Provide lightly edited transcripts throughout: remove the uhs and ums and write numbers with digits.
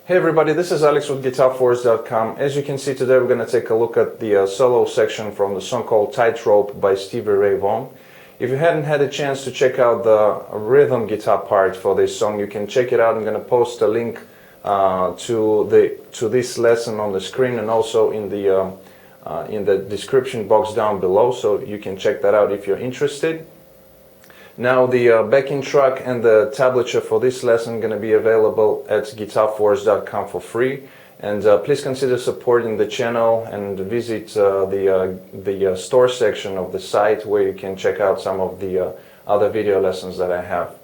Hey everybody, this is Alex with GuitarForce.com. As you can see today, we're going to take a look at the solo section from the song called Tightrope by Stevie Vaughan. If you hadn't had a chance to check out the rhythm guitar part for this song, you can check it out. I'm going to post a link to this lesson on the screen and also in the description box down below, so you can check that out if you're interested. Now the backing track and the tablature for this lesson are going to be available at GuitarForce.com for free, and please consider supporting the channel and visit the store section of the site where you can check out some of the other video lessons that I have.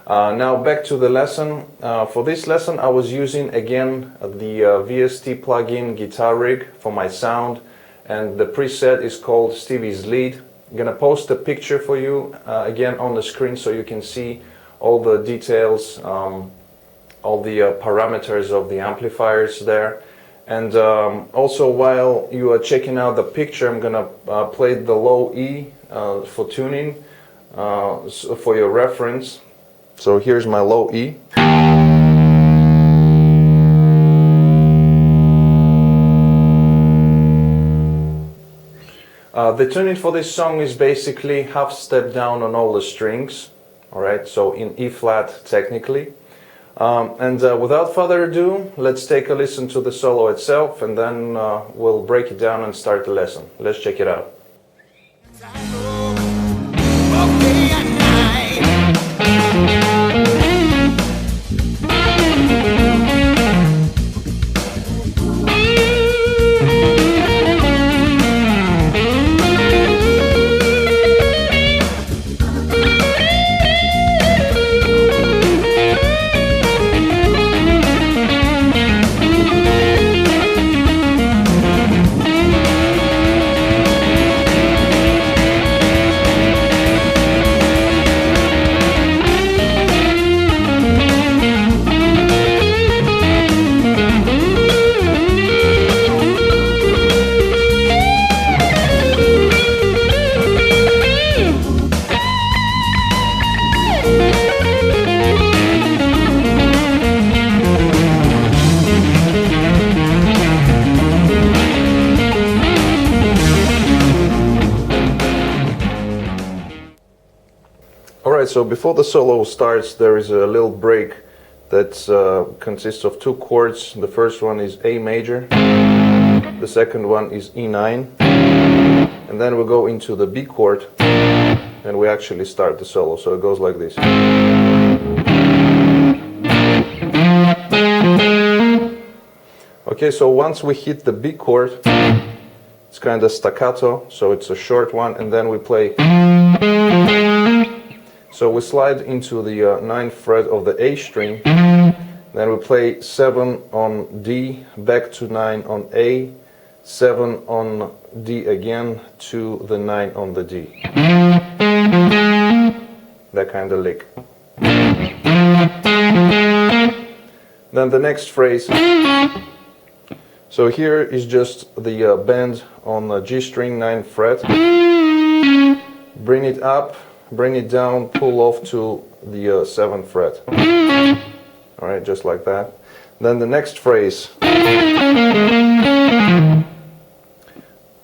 Now back to the lesson. For this lesson I was using again the VST plugin Guitar Rig for my sound, and the preset is called Stevie's Lead. I'm going to post a picture for you again on the screen so you can see all the details, all the parameters of the amplifiers there. And also, while you are checking out the picture, I'm going to play the low E for tuning for your reference. So here's my low E. The tuning for this song is basically half step down on all the strings, alright, so in E flat technically. And without further ado, let's take a listen to the solo itself, and then we'll break it down and start the lesson. Let's check it out. Alright, so before the solo starts, there is a little break that consists of two chords. The first one is A major, the second one is E9, and then we go into the B chord and we actually start the solo. So it goes like this. Okay, so once we hit the B chord, it's kind of staccato, so it's a short one, and then we play. So we slide into the 9th fret of the A string, then we play 7 on D, back to 9 on A, 7 on D again, to the 9 on the D. That kind of lick. Then the next phrase. So here is just the bend on the G string, 9th fret. Bring it up, bring it down, pull off to the 7th fret. Alright, just like that. Then the next phrase.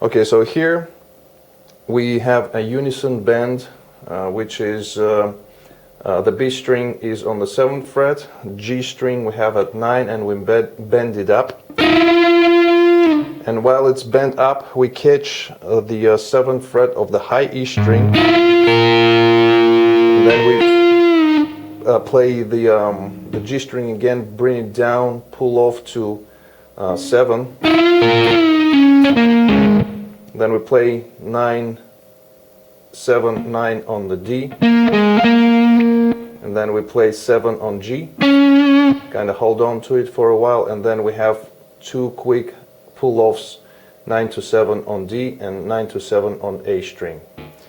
Okay, so here we have a unison bend, which is the B string is on the 7th fret, G string we have at 9, and we bend it up. And while it's bent up, we catch the 7th fret of the high E string. Then we play the G string again, bring it down, pull off to 7. Then we play 9, 7, 9 on the D. And then we play 7 on G. Kind of hold on to it for a while, and then we have two quick pull-offs, 9 to 7 on D and 9 to 7 on A string.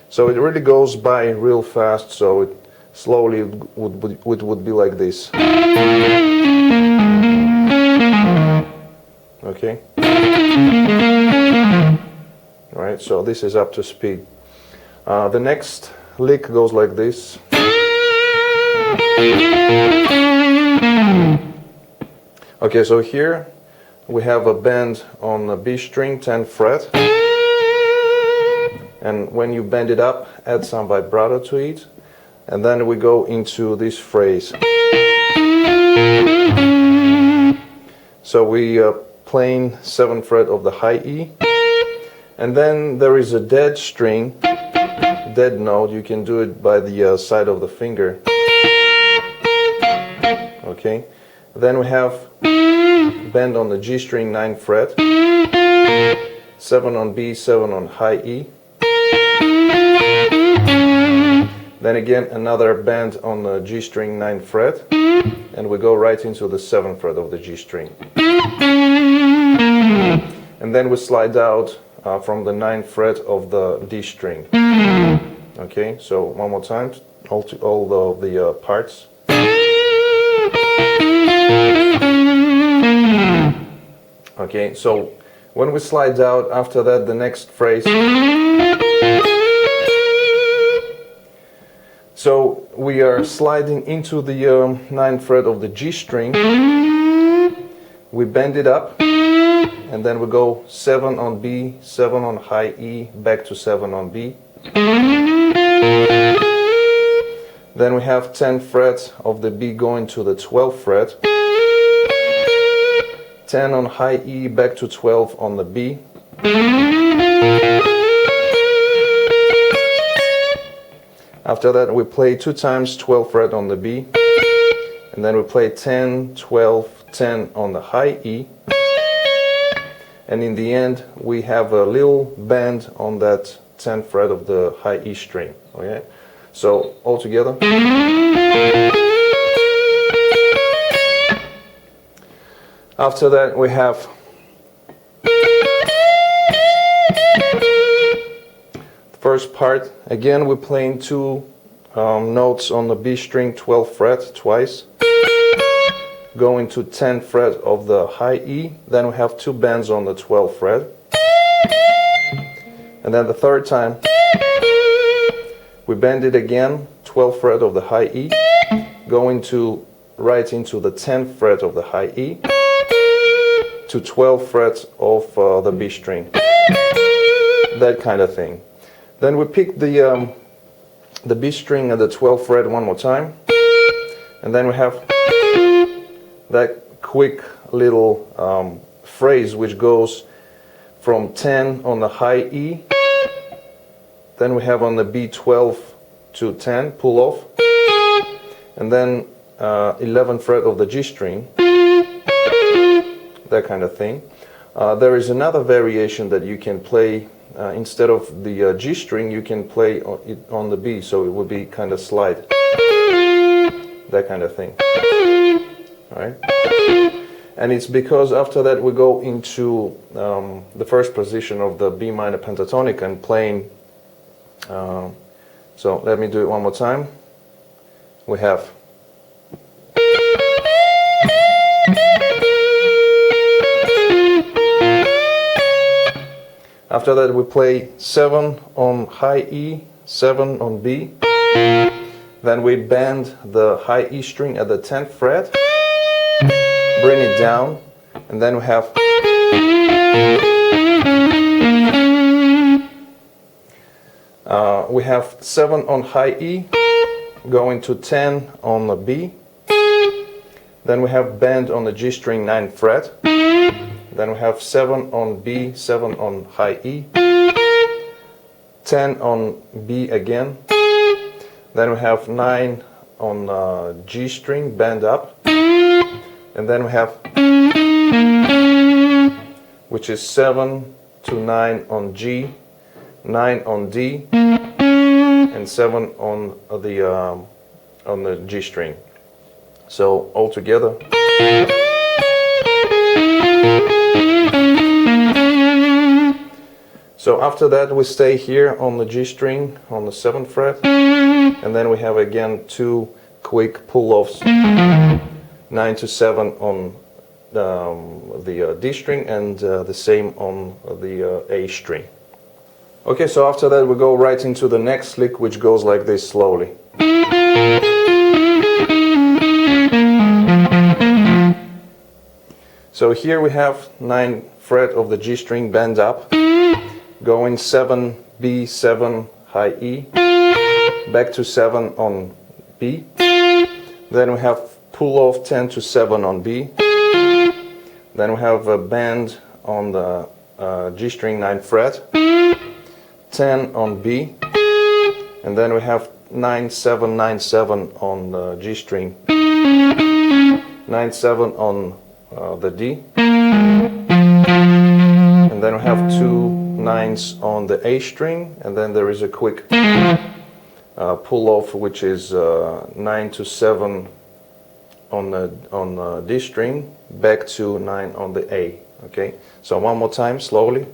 So it really goes by real fast, so it slowly would be like this. Okay? Alright, so this is up to speed. The next lick goes like this. Okay, so here we have a bend on the B string, 10th fret, and when you bend it up, add some vibrato to it, and then we go into this phrase. So we playing 7th fret of the high E, and then there is a dead string, dead note. You can do it by the side of the finger. Okay, then we have bend on the G string, 9th fret, 7 on B, 7 on high E. Then again another bend on the G string, 9th fret, and we go right into the 7th fret of the G string. And then we slide out from the 9th fret of the D string. Okay, so one more time, all of the parts. Okay, so when we slide out, after that the next phrase. So we are sliding into the 9th fret of the G string. We bend it up, and then we go 7 on B, 7 on high E, back to 7 on B. Then we have 10th fret of the B going to the 12th fret. 10 on high E, back to 12 on the B. After that we play 2 times 12th fret on the B, and then we play 10, 12, 10 on the high E, and in the end we have a little bend on that 10th fret of the high E string. Okay, so all together. After that we have the first part. Again we're playing 2 notes on the B string, 12th fret twice, going to 10th fret of the high E. Then we have 2 bends on the 12th fret, and then the third time we bend it again, 12th fret of the high E, going to right into the 10th fret of the high E, to 12th fret of the B string, that kind of thing. Then we pick the B string at the 12th fret one more time, and then we have that quick little phrase which goes from 10 on the high E, then we have on the B 12 to 10, pull off, and then 11th fret of the G string, that kind of thing. There is another variation that you can play. Instead of the G string, you can play it on the B, so it would be kind of slide, that kind of thing. Alright? And it's because after that we go into the first position of the B minor pentatonic and playing. So let me do it one more time. We have after that we play 7 on high E, 7 on B, then we bend the high E string at the 10th fret, bring it down, and then we have we have 7 on high E, going to 10 on the B, then we have bend on the G string, 9th fret, then we have 7 on B, 7 on high E, 10 on B again, then we have 9 on G string, bend up, and then we have, which is 7 to 9 on G, 9 on D, and 7 on the G string. So all together. So after that we stay here on the G string on the 7th fret, and then we have again 2 quick pull-offs, 9 to 7 on the D string, and the same on the A string. Okay, so after that we go right into the next lick, which goes like this slowly. So here we have 9th fret of the G string bend up, going 7 B, 7 high E, back to 7 on B, then we have pull off 10 to 7 on B, then we have a bend on the G string 9th fret, 10 on B, and then we have 9 7 9 7 on the G string, 9 7 on the D, and then we have 2 9s on the A string, and then there is a quick pull off, which is 9 to 7 on the D string, back to 9 on the A. Okay, so one more time slowly.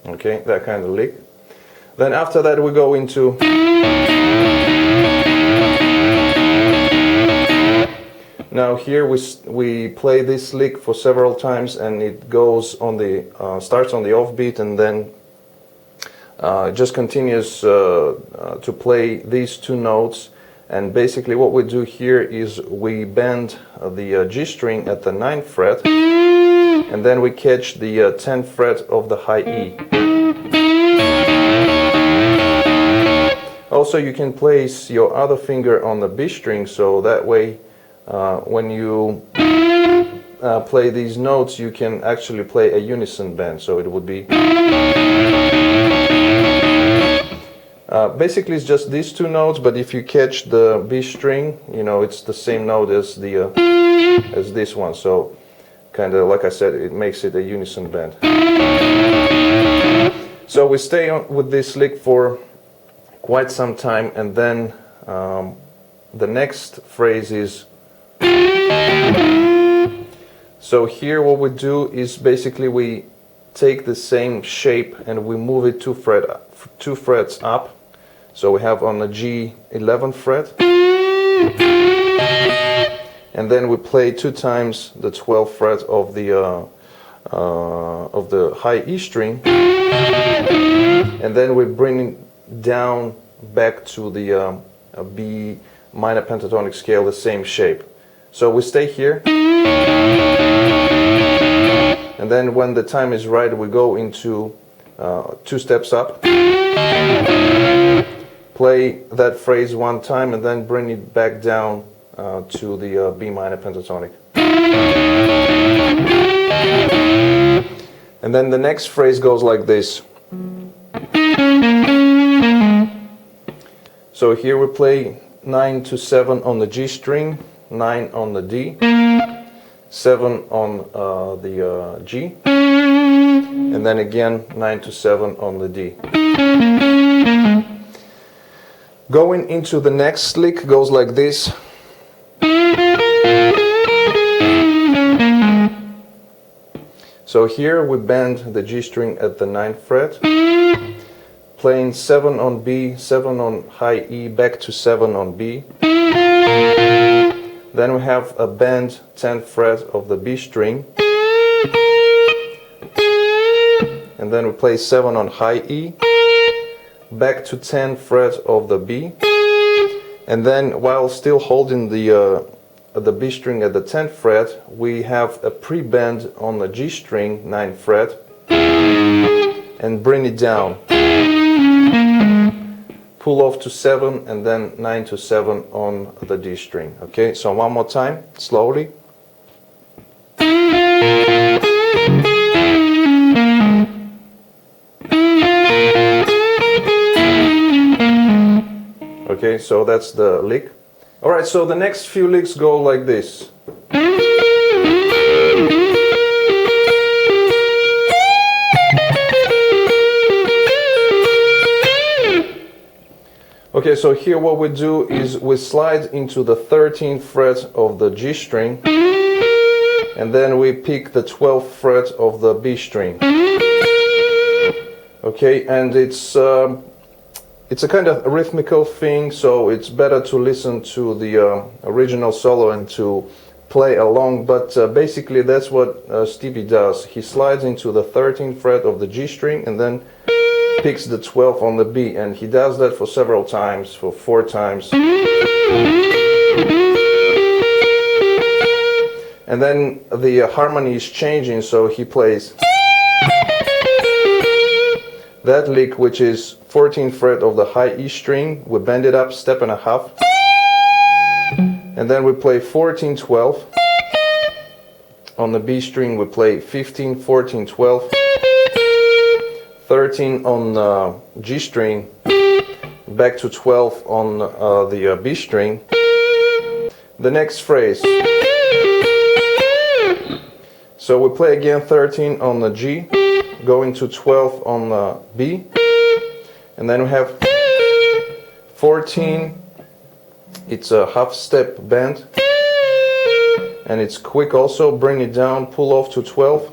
Okay, that kind of lick. Then after that we go into now here we play this lick for several times, and it goes on the starts on the offbeat, and then it just continues to play these 2 notes. And basically what we do here is we bend the G string at the 9th fret, and then we catch the 10th fret of the high E. Also, you can place your other finger on the B string, so that way when you play these notes you can actually play a unison bend. So it would be basically it's just these 2 notes, but if you catch the B string, you know, it's the same note as the as this one, so kind of like I said, it makes it a unison bend. So we stay on with this lick for quite some time, and then the next phrase is, so here what we do is basically we take the same shape and we move it 2 frets up. So we have on the G 11th fret, and then we play 2 times the 12th fret of the high E string, and then we bring it down back to the B minor pentatonic scale, the same shape. So we stay here, and then when the time is right we go into 2 steps up, play that phrase 1 time, and then bring it back down to the B minor pentatonic. And then the next phrase goes like this. So here we play 9 to 7 on the G string, 9 on the D, 7 on the G, and then again 9 to 7 on the D. Going into the next lick goes like this. So here we bend the G string at the 9th fret, playing 7 on B, 7 on high E, back to 7 on B. Then we have a bend 10th fret of the B string, and then we play 7 on high E, back to 10th fret of the B, and then while still holding the B string at the 10th fret, we have a pre-bend on the G string 9th fret and bring it down, pull off to 7, and then 9 to 7 on the D string. Okay, so one more time slowly. Okay, so that's the lick. Alright, so the next few licks go like this. Okay, so here what we do is we slide into the 13th fret of the G string, and then we pick the 12th fret of the B string. Okay, and it's a kind of rhythmical thing, so it's better to listen to the original solo and to play along, but basically that's what Stevie does. He slides into the 13th fret of the G string and then picks the 12 on the B, and he does that for several times, for 4 times. And then the harmony is changing, so he plays that lick, which is 14th fret of the high E string. We bend it up step and a half, and then we play 14, 12. On the B string we play 15, 14, 12. 13 on the G string, back to 12 on the B string. The next phrase, so we play again 13 on the G, going to 12 on the B, and then we have 14, it's a half step bend, and it's quick also, bring it down, pull off to 12,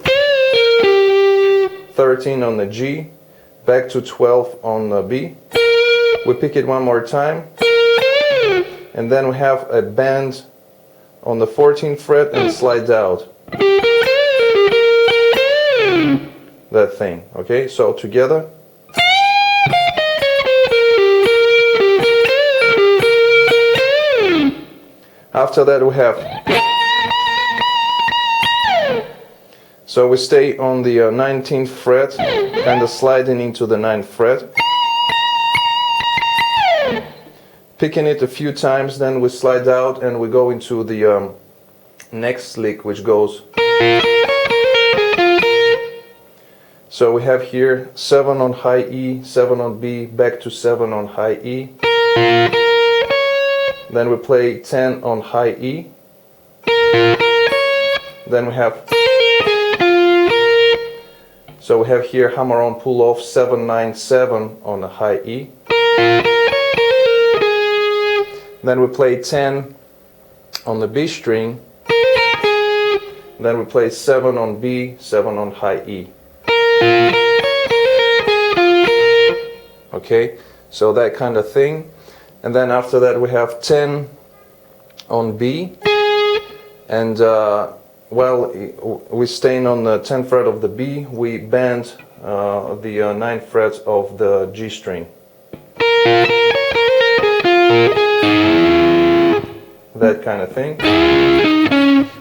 13 on the G, back to 12 on the B, we pick it one more time, and then we have a bend on the 14th fret and slides out. That thing, okay? So together. After that we have, so we stay on the 19th fret, kind of sliding into the 9th fret, picking it a few times, then we slide out and we go into the next lick, which goes. So we have here 7 on high E, 7 on B, back to 7 on high E. Then we play 10 on high E. Then we have, so we have here hammer on pull off 7, 9, 7 on the high E. Then we play 10 on the B string. Then we play 7 on B, 7 on high E. Okay, so that kind of thing. And then after that we have 10 on B, and while we're staying on the 10th fret of the B, we bend the 9th fret of the G string. That kind of thing.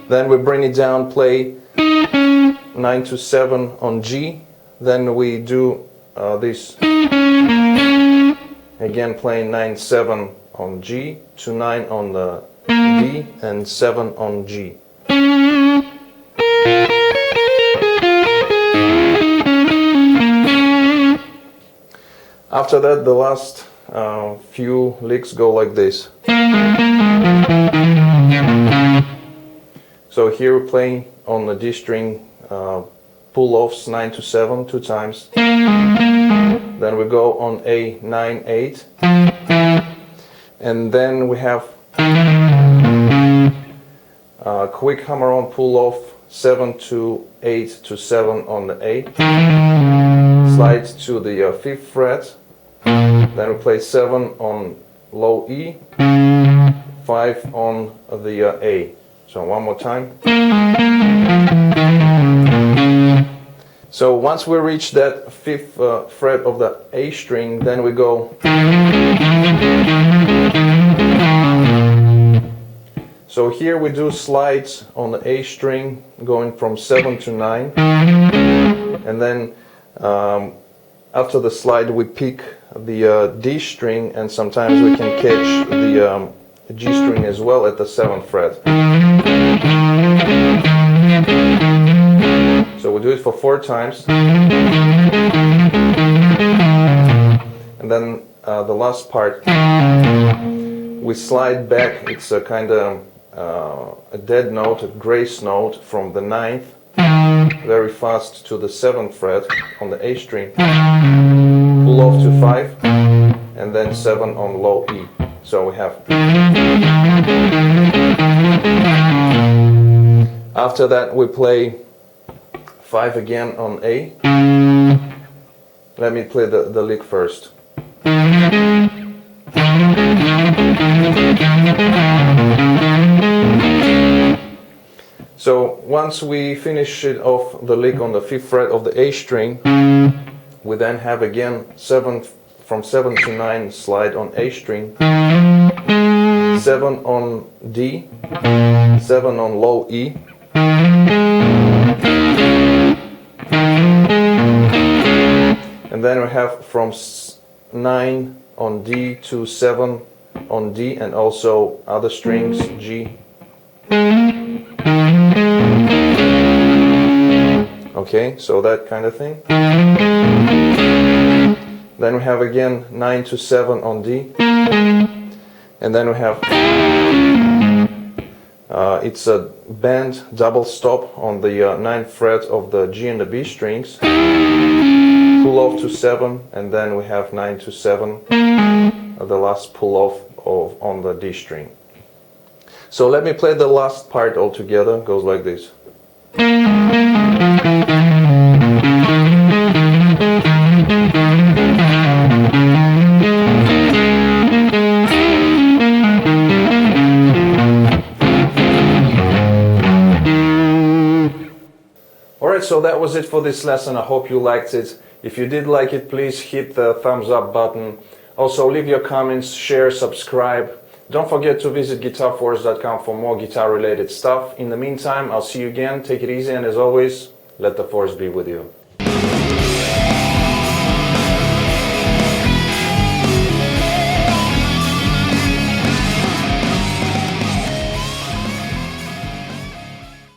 Then we bring it down, play 9 to 7 on G. Then we do this again, playing 9, 7 on G, to 9 on the B, and 7 on G. After that, the last few licks go like this. So here we're playing on the D string pull-offs 9 to 7 2 times. Then we go on A 9, 8. And then we have quick hammer on pull-off 7 to 8 to 7 on the A. Slide to the 5th fret. Then we play 7 on low E, 5 on the A. So one more time. So once we reach that 5th fret of the A string, then we go. So here we do slides on the A string, going from 7 to 9. And then after the slide we pick the D string, and sometimes we can catch the G string as well at the 7th fret. So we do it for 4 times. And then the last part, we slide back. It's a kind of a dead note, a grace note from the 9th, very fast to the 7th fret on the A string. Pull off to 5, and then 7 on low E. So we have. After that we play 5 again on A. Let me play the lick first. So once we finish it off the lick on the 5th fret of the A string, We then have again 7 from 7 to 9 slide on A string, 7 on D, 7 on low E, and then we have from 9 on D to 7 on D, and also other strings, G. Okay, so that kind of thing. Then we have again 9 to 7 on D, and then we have it's a bend double stop on the 9th fret of the G and the B strings, pull off to 7, and then we have 9 to 7, the last pull off on the D string. So let me play the last part all together. It goes like this. Alright, so that was it for this lesson. I hope you liked it. If you did like it, please hit the thumbs up button. Also, leave your comments, share, subscribe. Don't forget to visit GuitarForce.com for more guitar related stuff. In the meantime, I'll see you again. Take it easy, and as always, let the force be with you.